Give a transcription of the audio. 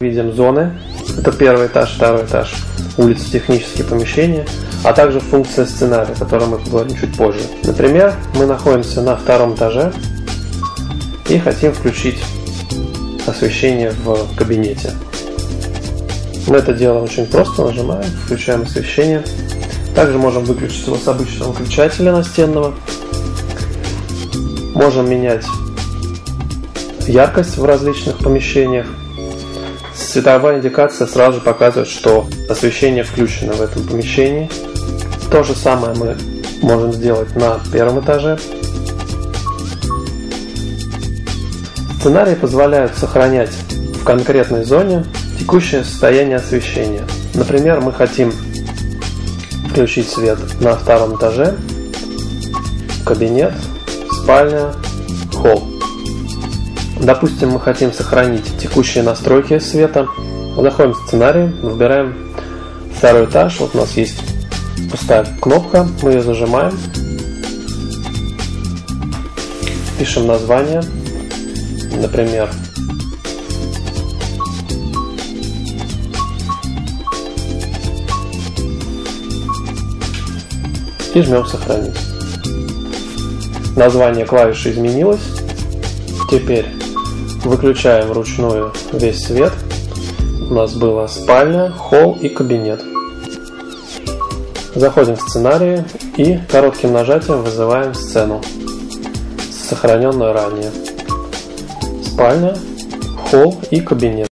Видим зоны. Это первый этаж, второй этаж, улицы, технические помещения, а также функция сценария, о которой мы поговорим чуть позже. Например, мы находимся на втором этаже и хотим включить освещение в кабинете. Мы это делаем очень просто, нажимаем, включаем освещение. Также можем выключить его с обычного выключателя настенного. Можем менять яркость в различных помещениях. Цветовая индикация сразу же показывает, что освещение включено в этом помещении. То же самое мы можем сделать на первом этаже. Сценарии позволяют сохранять в конкретной зоне текущее состояние освещения. Например, мы хотим включить свет на втором этаже, кабинет, спальня, холл. Допустим, мы хотим сохранить текущие настройки света. Заходим в сценарий, выбираем второй этаж. Вот у нас есть пустая кнопка, мы ее зажимаем. Пишем название, например, и жмем «Сохранить». Название клавиши изменилось. Теперь выключаем вручную весь свет. У нас была спальня, холл и кабинет. Заходим в сценарий и коротким нажатием вызываем сцену, сохраненную ранее. Спальня, холл и кабинет.